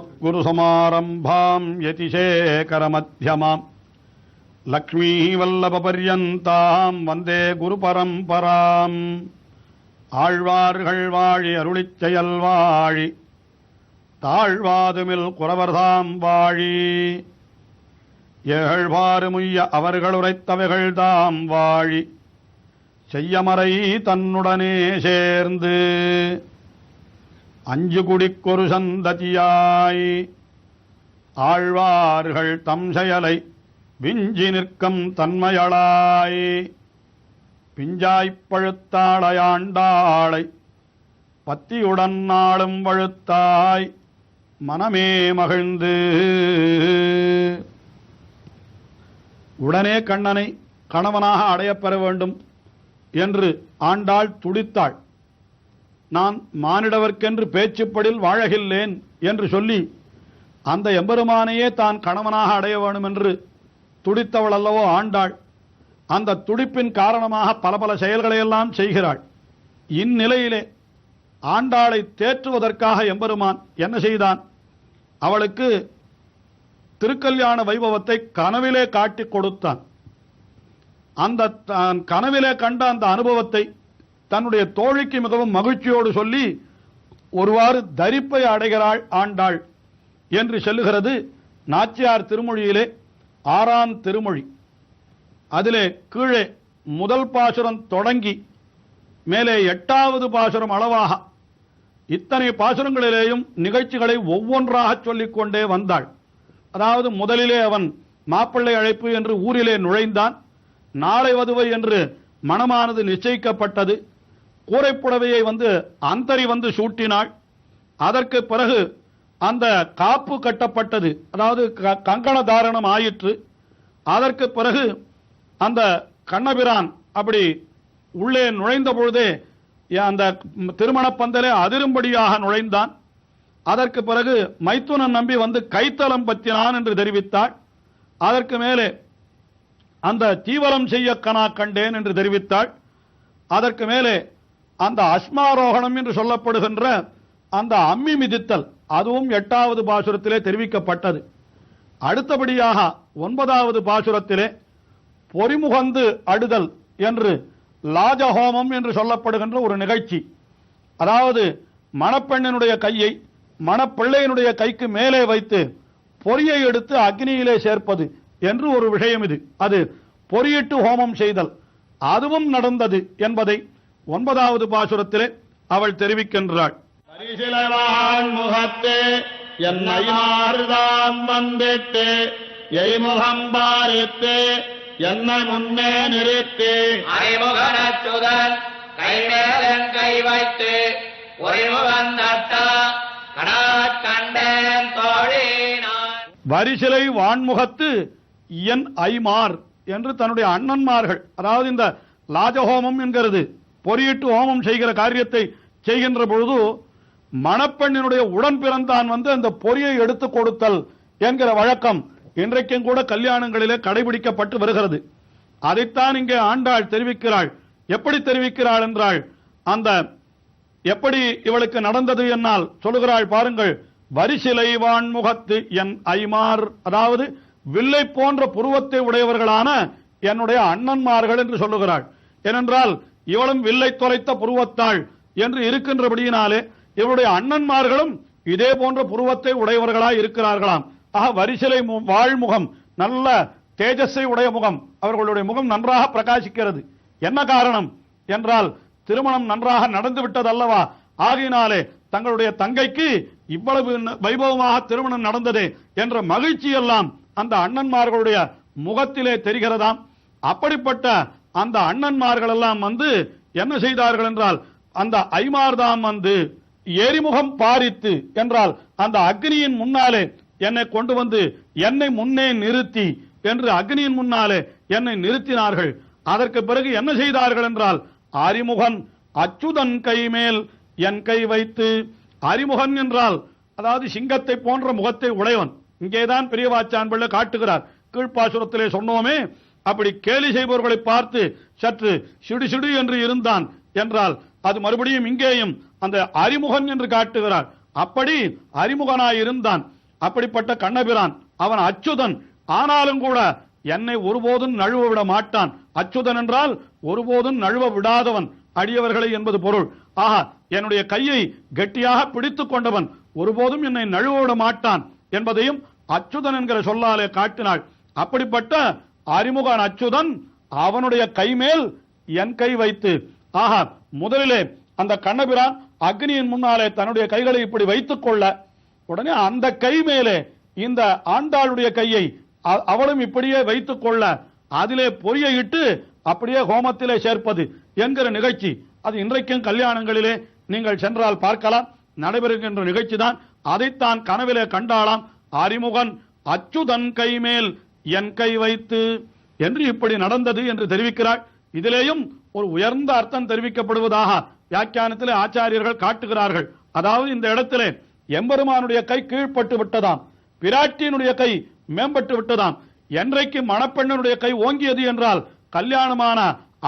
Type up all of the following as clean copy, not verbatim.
अस्मद्गुरुसमारम्भां यतिशेखरमध्यमां लक्ष्मीवल्लभपर्यन्तां वन्दे गुरुपरम्पराम् ஆழ்வார்கள் வாழி அருளிச் செயல் வாழி தாழ்வாதுமில் குறவர்தாம் வாழி ஏழ்வாறுமுய்ய அவர்கள் உரைத்தவைகள் தாம் வாழி செய்யமறை தன்னுடனே சேர்ந்து அஞ்சு குடிக்கொரு சந்ததியாய் ஆழ்வார்கள் தம் செயலை விஞ்சி நிற்கும் தன்மையளாய் பிஞ்சாய்ப் பழுத்தாளையாண்டாளை பத்தியுடன் நாளும் வழுத்தாய் மனமே மகிழ்ந்து உடனே கண்ணனை கணவனாக அடையப்பெற வேண்டும் என்று ஆண்டாள் துடித்தாள். நான் மானிடவர்க்கென்று பேச்சுப்படில் வாழகில்லேன் என்று சொல்லி அந்த எம்பெருமானையே தான் கணவனாக அடைய வேண்டும் என்று துடித்தவள் அல்லவோ ஆண்டாள். அந்த துடிப்பின் காரணமாக பல பல செயல்களையெல்லாம் செய்கிறாள். இந்நிலையிலே ஆண்டாளை தேற்றுவதற்காக எம்பெருமான் என்ன செய்தான்? அவளுக்கு திருக்கல்யாண வைபவத்தை கனவிலே காட்டிக் கொடுத்தான். அந்த கனவிலே கண்ட அந்த அனுபவத்தை தன்னுடைய தோழிக்கு மிகவும் மகிழ்ச்சியோடு சொல்லி ஒருவாறு தரிப்பை அடைகிறாள் ஆண்டாள் என்று சொல்லுகிறது நாச்சியார் திருமொழியிலே 6ஆம் திருமொழி. அதிலே கீழே முதல் பாசுரம் தொடங்கி மேலே 8வது பாசுரம் அளவாக இத்தனை பாசுரங்களிலேயும் நிகழ்ச்சிகளை ஒவ்வொன்றாக சொல்லிக்கொண்டே வந்தாள். அதாவது முதலிலே அவன் மாப்பிள்ளை அழைப்பு என்று ஊரிலே நுழைந்தான். நாளை வதுவை என்று மணமானது நிச்சயிக்கப்பட்டது. கூரைப்புடவையை அந்தரி சூட்டினாள். அதற்கு பிறகு அந்த காப்பு கட்டப்பட்டது, அதாவது கங்கண தாரணம் ஆயிற்று. அதற்கு பிறகு அந்த கண்ணபிரான் அப்படி உள்ளே நுழைந்த பொழுதே அந்த திருமண பந்தலே அதிரும்படியாக நுழைந்தான். அதற்கு பிறகு மைத்துனன் நம்பி கைத்தலம் பற்றினான் என்று தெரிவித்தாள். அதற்கு மேலே அந்த தீவலம் செய்ய கனா கண்டேன் என்று தெரிவித்தாள். அதற்கு மேலே அந்த அஸ்மாரோகணம் என்று சொல்லப்படுகின்ற அந்த அம்மி மிதித்தல் அதுவும் 8வது பாசுரத்திலே தெரிவிக்கப்பட்டது. அடுத்தபடியாக 9வது பாசுரத்திலே பொறிமுகந்து அடுதல் என்று லாஜஹோமம் என்று சொல்லப்படுகின்ற ஒரு நிகழ்ச்சி, அதாவது மணப்பெண்ணினுடைய கையை மணப்பிள்ளையினுடைய கைக்கு மேலே வைத்து பொறியை எடுத்து அக்னியிலே சேர்ப்பது என்று ஒரு விஷயம். இது அது பொறியிட்டு ஹோமம் செய்தல் அதுவும் நடந்தது என்பதை 9வது பாசுரத்திலே அவள் தெரிவிக்கின்றாள். முகத்தே என்னை வந்திட்டு எய்முகம் பாரித்து என்னை முன்னே நிறுத்தி அறிமுகனச்சுதன் கைமேலன் கை வைத்து ஒருமுகன் நட்டா கண்டேன் தோழினான். வரிசிலை வான்முகத்து என் ஐமார் என்று தன்னுடைய அண்ணன்மார்கள், அதாவது இந்த லாஜஹோமம் என்கிறது பொறியிட்டு ஹோமம் செய்கிற காரியத்தை செய்கின்ற பொழுது மணப்பெண்ணினுடைய உடன் பிறந்தான் அந்த பொறியை எடுத்து கொடுத்தல் என்கிற வழக்கம் இன்றைக்கும் கூட கல்யாணங்களிலே கடைபிடிக்கப்பட்டு வருகிறது. அதைத்தான் இங்கே ஆண்டாள் தெரிவிக்கிறாள். எப்படி தெரிவிக்கிறாள் என்றால், அந்த எப்படி இவளுக்கு நடந்தது என்னால் சொல்லுகிறாள் பாருங்கள். வரிசிலை வான்முகத்து என் ஐமார், அதாவது வில்லை போன்ற புருவத்தை உடையவர்களான என்னுடைய அண்ணன்மார்கள் என்று சொல்லுகிறாள். ஏனென்றால் இவளும் வில்லை தொலைத்த புருவத்தாள் என்று இருக்கின்றபடியினாலே இவருடைய அண்ணன்மார்களும் இதே போன்ற புருவத்தை உடையவர்களாய் இருக்கிறார்களாம். ஆக வரிசிலை வாழ்முகம், நல்ல தேஜஸை உடைய முகம், அவர்களுடைய முகம் நன்றாக பிரகாசிக்கிறது. என்ன காரணம் என்றால் திருமணம் நன்றாக நடந்து விட்டது அல்லவா, ஆகையினாலே தங்களுடைய தங்கைக்கு இவ்வளவு வைபவமாக திருமணம் நடந்ததே என்ற மகிழ்ச்சி எல்லாம் அந்த அண்ணன்மார்களுடைய முகத்திலே தெரிகிறதாம். அப்படிப்பட்ட அந்த அண்ணன்மார்கள் எல்லாம் என்ன செய்தார்கள் என்றால், அந்த ஐமார்தாம் எரிமுகம் பாரித்து என்றால் அந்த அக்னியின் முன்னாலே என்னை கொண்டு என்னை முன்னே நிறுத்தி என்று அக்னியின் முன்னாலே என்னை நிறுத்தினார்கள். அதற்கு பிறகு என்ன செய்தார்கள் என்றால், அறிமுகன் அச்சுதன் கை மேல் என் கை வைத்து, அறிமுகன் என்றால் அதாவது சிங்கத்தை போன்ற முகத்தை உடையவன். இங்கேதான் பெரியவாச்சான் பிள்ளை காட்டுகிறார். கீழ்ப்பாசுரத்திலே சொன்னோமே, அப்படி கேலி செய்பவர்களை பார்த்து சற்று சிடு சிடு என்று இருந்தான் என்றால் அது மறுபடியும் இங்கேயும் அந்த அறிமுகன் என்று காட்டுகிறார். அப்படி அறிமுகனாயிருந்தான். அப்படிப்பட்ட கண்ணபிரான் அவன் அச்சுதன். ஆனாலும் கூட என்னை ஒருபோதும் நழுவ விட மாட்டான். அச்சுதன் என்றால் ஒருபோதும் நழுவ விடாதவன், அடியவர்களை என்பது பொருள். ஆஹா, என்னுடைய கையை கெட்டியாக பிடித்துக் கொண்டவன், ஒருபோதும் என்னை நழுவ விட மாட்டான் என்பதையும் அச்சுதன் என்கிற சொல்லாலே காட்டினாள். அப்படிப்பட்ட அறிமுகன் அச்சுதன் அவனுடைய கைமேல் என் கை வைத்து, ஆஹா, முதலிலே அந்த கண்ணபிரான் அக்னியின் முன்னாலே தன்னுடைய கைகளை இப்படி வைத்துக் கொள்ள, உடனே அந்த கை மேலே இந்த ஆண்டாளுடைய கையை அவளும் இப்படியே வைத்துக் கொள்ள, அதிலே பொறியை இட்டு அப்படியே ஹோமத்திலே சேர்ப்பது என்கிற நிகழ்ச்சி. அது இன்றைக்கும் கல்யாணங்களிலே நீங்கள் சென்றால் பார்க்கலாம், நடைபெறுகின்ற நிகழ்ச்சி தான். அதைத்தான் கனவிலே கண்டாளாம். அறிமுகன் அச்சுதன் கைமேல் என் கை வைத்து என்று இப்படி நடந்தது என்று தெரிவிக்கிறாள். இதிலேயும் ஒரு உயர்ந்த அர்த்தம் தெரிவிக்கப்படுவதாக வியாக்கியானத்திலே ஆச்சாரியர்கள் காட்டுகிறார்கள். அதாவது இந்த இடத்திலே எம்பெருமானுடைய கை கீழ்பட்டு விட்டதாம், பிராட்டியினுடைய கை மேம்பட்டு விட்டதாம். என்றைக்கு மணப்பெண்ணனுடைய கை ஓங்கியது என்றால் கல்யாணமான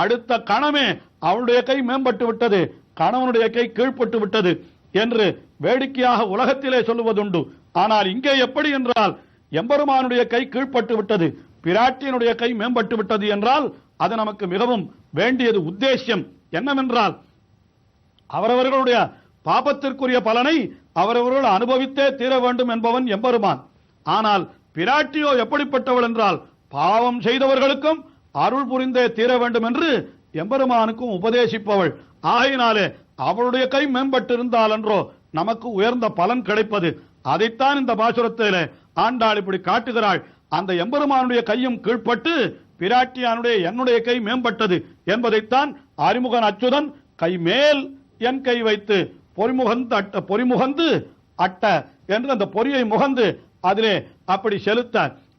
அடுத்த கணமே அவளுடைய கை மேம்பட்டு விட்டது, கணவனுடைய கை கீழ்பட்டு விட்டது என்று வேடிக்கையாக உலகத்திலே சொல்லுவதுண்டு. ஆனால் இங்கே எப்படி என்றால் எம்பெருமானுடைய கை கீழ்பட்டு விட்டது, பிராட்டியினுடைய கை மேம்பட்டு விட்டது என்றால் அது நமக்கு மிகவும் வேண்டியது. உத்தேசியம் என்னவென்றால் அவரவர்களுடைய பாபத்திற்குரிய பலனை அவரவர்கள் அனுபவித்தே தீர வேண்டும் என்பவன் எம்பெருமான். ஆனால் பிராட்டியோ எப்படிப்பட்டவள் என்றால் பாவம் செய்தவர்களுக்கும் அருள் புரிந்தே தீர வேண்டும் என்று எம்பெருமானுக்கும் உபதேசிப்பவள். ஆகையினாலே அவளுடைய கை மேம்பட்டிருந்தால் என்றோ நமக்கு உயர்ந்த பலன் கிடைப்பது. அதைத்தான் இந்த பாசுரத்திலே ஆண்டாள் இப்படி காட்டுகிறாள். அந்த எம்பெருமானுடைய கையும் கீழ்பட்டு பிராட்டியானுடைய என்னுடைய கை மேம்பட்டது என்பதைத்தான் அறிமுகன் அச்சுதன் கை மேல் என் கை வைத்து பொறிமுகந்து அட்ட என்று அந்த பொறியை முகந்து அதிலே அப்படி செலுத்த,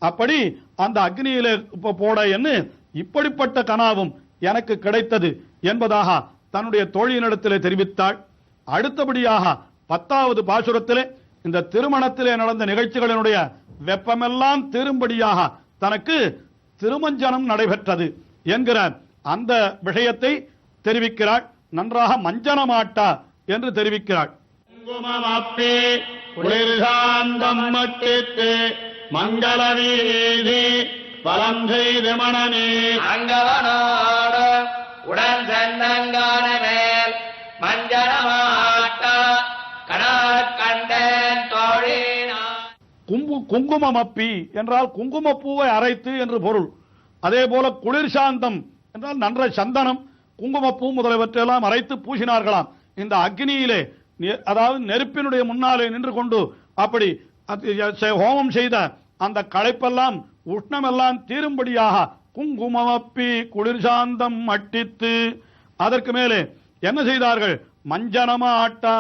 அப்படி அந்த அக்னியிலே போட என்று இப்படிப்பட்ட கனாவும் எனக்கு கிடைத்தது என்பதாக தன்னுடைய தோழியினிடத்திலே தெரிவித்தாள். அடுத்தபடியாக 10வது பாசுரத்திலே இந்த திருமணத்திலே நடந்த நிகழ்ச்சிகளினுடைய வெப்பமெல்லாம் திரும்படியாக தனக்கு திருமஞ்சனம் நடைபெற்றது என்கிற அந்த விஷயத்தை தெரிவிக்கிறாள். நன்றாக மஞ்சனமாட்டா என்று தெரிவிக்கிறாள். மங்களவீதி வலம் செய்து மணனே அங்கவனோடு உடன் சென்னங்கான மேல் மஞ்சனமாட்ட கண்டேன் தோழினா. குங்குமப்பி என்றால் குங்குமப்பூவை அரைத்து என்று பொருள். அதே போல குளிர்சாந்தம் என்றால் நன்ற சந்தனம், குங்குமப்பூ முதலியவற்றையெல்லாம் அரைத்து பூசினார்களாம். இந்த அக்னியிலே, அதாவது நெருப்பினுடைய முன்னாலே நின்று கொண்டு அப்படி ஹோமம் செய்த அந்த களைப்பெல்லாம் உஷ்ணமெல்லாம் தீரும்படியாக குங்குமப்பி குளிர்சாந்தம் அட்டித்து, அதற்கு மேலே என்ன செய்தார்கள்? மஞ்சனமா ஆட்டா,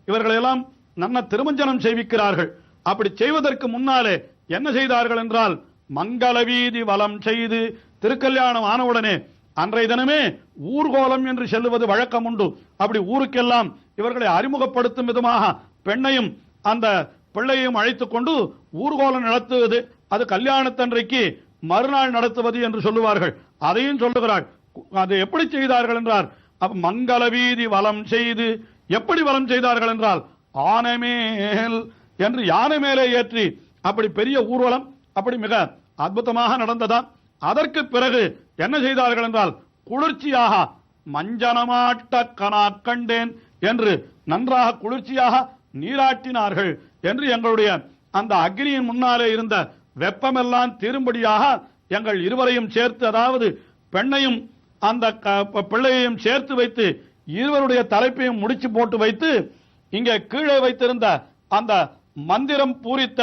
இவர்களெல்லாம் நல்ல திருமஞ்சனம் செய்விக்கிறார்கள். அப்படி செய்வதற்கு முன்னாலே என்ன செய்தார்கள் என்றால் மங்கள வீதி வலம் செய்து, திருக்கல்யாணம் ஆனவுடனே அன்றைய தினமே ஊர்கோலம் என்று செல்லுவது வழக்கம் உண்டு. அப்படி ஊருக்கெல்லாம் இவர்களை அறிமுகப்படுத்தும் விதமாக பெண்ணையும் அந்த பிள்ளையையும் அழைத்துக் கொண்டு ஊர்கோலம் நடத்துவது, அது கல்யாணத்தன்றைக்கு மறுநாள் நடத்துவது என்று சொல்லுவார்கள். அதையும் சொல்லுகிறாள். அது எப்படி செய்தார்கள் என்றால் மங்கள வீதி வலம் செய்து, எப்படி வலம் செய்தார்கள் என்றால் ஆனைமேல் என்று யானை மேலே ஏற்றி அப்படி பெரிய ஊர்வலம் அப்படி மிக அற்புதமாக நடந்ததாம். அதற்கு பிறகு என்ன செய்தார்கள் என்றால் குளிர்ச்சியாக மஞ்சனமாட்ட கனா கண்டேன் என்று நன்றாக குளிர்ச்சியாக நீராட்டினார்கள் என்று எங்களுடைய அந்த அக்னியின் முன்னாலே இருந்த வெப்பமெல்லாம் தீரும்படியாக எங்கள் இருவரையும் சேர்த்து, அதாவது பெண்ணையும் அந்த பிள்ளையையும் சேர்த்து வைத்து இருவருடைய தலைப்பையும் முடிச்சு போட்டு வைத்து இங்கே கீழே வைத்திருந்த அந்த மந்திரம் பூரித்த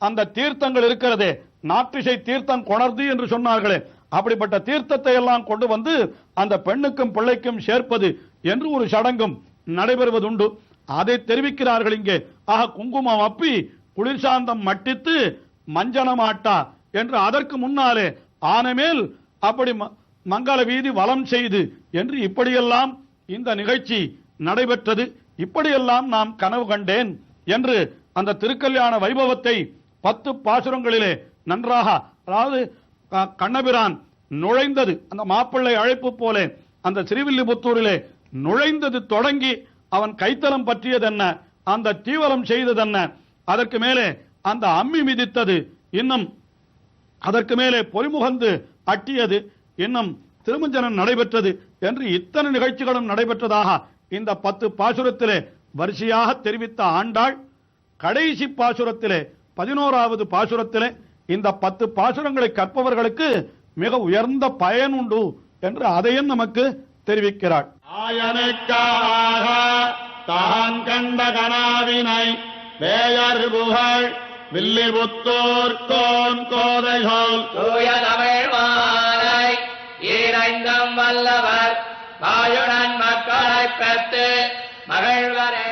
அந்த தீர்த்தங்கள் இருக்கிறதே, நாற்றிசை தீர்த்தம் கொணர்ந்து என்று சொன்னார்களே, அப்படிப்பட்ட தீர்த்தத்தை எல்லாம் கொண்டு வந்து அந்த பெண்ணுக்கும் பிள்ளைக்கும் சேர்ப்பது என்று ஒரு சடங்கும் நடைபெறுவதுண்டு. அதை தெரிவிக்கிறார்கள் இங்கே. ஆக குங்குமம் அப்பி குளிர்சாந்தம் மட்டித்து மஞ்சனமாட்டா என்று அதற்கு முன்னாலே ஆனமேல் அப்படி மங்கள வீதி வலம் செய்து என்று இப்படியெல்லாம் இந்த நிகழ்ச்சி நடைபெற்றது. இப்படியெல்லாம் நாம் கனவு கண்டேன் என்று அந்த திருக்கல்யாண வைபவத்தை 10 பாசுரங்களிலே நன்றாக, அதாவது கண்ணபிரான் நுழைந்தது அந்த மாப்பிள்ளை அழைப்பு போலே அந்த ஸ்ரீவில்லிபுத்தூரிலே நுழைந்தது தொடங்கி அவன் கைத்தலம் பற்றியது என்ன, அந்த தீவலம் செய்ததென்ன, அதற்கு மேலே அந்த அம்மி மிதித்தது, இன்னும் அதற்கு மேலே பொறிமுகந்து அட்டியது, இன்னும் திருமஞ்சனம் நடைபெற்றது என்று இத்தனை நிகழ்ச்சிகளும் நடைபெற்றதாக இந்த 10 பாசுரத்திலே வரிசையாக தெரிவித்த ஆண்டாள் கடைசி பாசுரத்திலே 11வது பாசுரத்திலே இந்த 10 பாசுரங்களை கற்பவர்களுக்கு மிக உயர்ந்த பயன் உண்டு என்று அதையும் நமக்கு தெரிவிக்கிறாள். ஆயனுக்காக தான் கண்ட கனாவினை வேயர் புகழ் வில்லிபுத்தூர் கோன் கோதைகள் தூய தமிழ் மாலை ஈரைந்தம் வல்லவர் வாயுடன் மக்களை பெற்று மகிழ்வரே.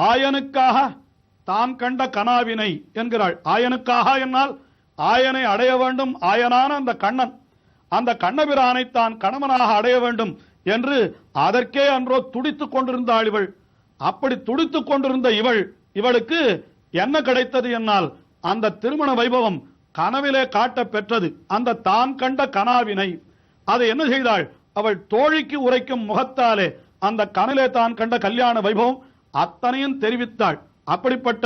ஆயனுக்காக தான் கண்ட கனாவினை என்கிறாள். ஆயனுக்காக என்னால் ஆயனை அடைய வேண்டும், ஆயனான அந்த கண்ணன், அந்த கண்ணபிரானை தான் கணவனாக அடைய வேண்டும் என்று அதற்கே அன்றோ துடித்துக் கொண்டிருந்தாள் இவள். அப்படி துடித்துக் கொண்டிருந்த இவளுக்கு என்ன கிடைத்தது என்னால் அந்த திருமண வைபவம் கனவிலே காட்ட பெற்றது. அந்த தான் கண்ட கனாவினை அதை என்ன செய்தாள், அவள் தோழிக்கு உரைக்கும் முகத்தாலே அந்த கனவிலே தான் கண்ட கல்யாண வைபவம் அத்தனையும் தெரிவித்தாள். அப்படிப்பட்ட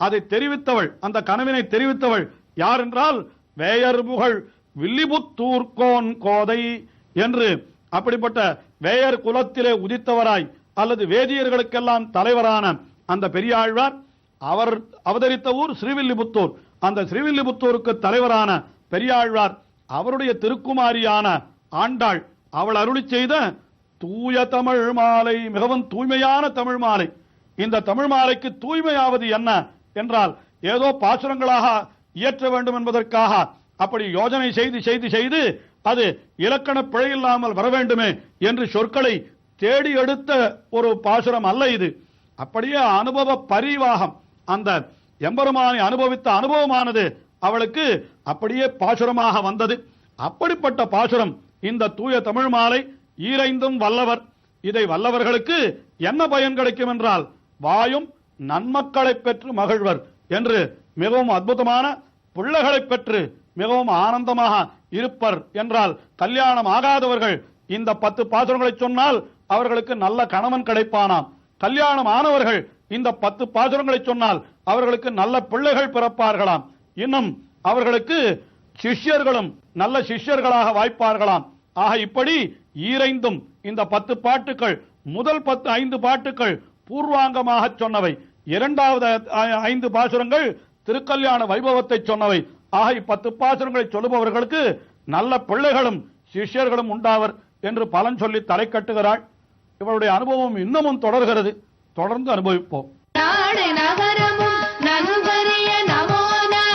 அதை தெரிவித்தவள், அந்த கனவினை தெரிவித்தவள் யார் என்றால் வேயர் புகழ் வில்லிபுத்தூர்கோன் கோதை என்று, அப்படிப்பட்ட வேயர் குலத்திலே உதித்தவராய் அல்லது வேதியர்களுக்கெல்லாம் தலைவரான அந்த பெரியாழ்வார், அவர் அவதரித்த ஊர் ஸ்ரீவில்லிபுத்தூர். அந்த ஸ்ரீவில்லிபுத்தூருக்கு தலைவரான பெரியாழ்வார் அவருடைய திருக்குமாரியான ஆண்டாள், அவள் அருளி செய்த தூய தமிழ் மாலை, மிகவும் தூய்மையான தமிழ் மாலை. இந்த தமிழ் மாலைக்கு தூய்மையாவது என்ன என்றால், ஏதோ பாசுரங்களாக இயற்ற வேண்டும் என்பதற்காக அப்படி யோஜனை செய்து அது இலக்கண பிழை இல்லாமல் வர வேண்டுமே என்று சொற்களை தேடி எடுத்த ஒரு பாசுரம் அல்ல இது. அப்படியே அனுபவ பரிவாகம், அந்த எம்பெருமானை அனுபவித்த அனுபவமானது அவளுக்கு அப்படியே பாசுரமாக வந்தது. அப்படிப்பட்ட பாசுரம் இந்த தூய தமிழ் மாலை. ஈரைந்தும் வல்லவர், இதை வல்லவர்களுக்கு என்ன பயன் கிடைக்கும் என்றால் வாயும் நன்மக்களை பெற்று மகிழ்வர் என்று, மிகவும் அற்புதமான பிள்ளைகளை பெற்று மிகவும் ஆனந்தமாக இருப்பர் என்றால், கல்யாணம் ஆகாதவர்கள் இந்த 10 பாசுரங்களை சொன்னால் அவர்களுக்கு நல்ல கணவன் கிடைப்பானாம். கல்யாணம் ஆனவர்கள் இந்த 10 பாசுரங்களை சொன்னால் அவர்களுக்கு நல்ல பிள்ளைகள் பிறப்பார்களாம். இன்னும் அவர்களுக்கு சிஷ்யர்களும் நல்ல சிஷ்யர்களாக வாய்ப்பார்களாம். ஆக இப்படி ஈரைந்தும் இந்த 10 பாட்டுக்கள், முதல் 5 பாட்டுக்கள் பூர்வாங்கமாக சொன்னவை, இரண்டாவது 5 பாசுரங்கள் திருக்கல்யாண வைபவத்தை சொன்னவை. ஆக 10 பாசுரங்களை சொல்லுபவர்களுக்கு நல்ல பிள்ளைகளும் சிஷ்யர்களும் உண்டாவர் என்று பலன் சொல்லி தலை கட்டுகிறாள். இவருடைய அனுபவம் இன்னமும் தொடர்கிறது. தொடர்ந்து அனுபவிப்போம்.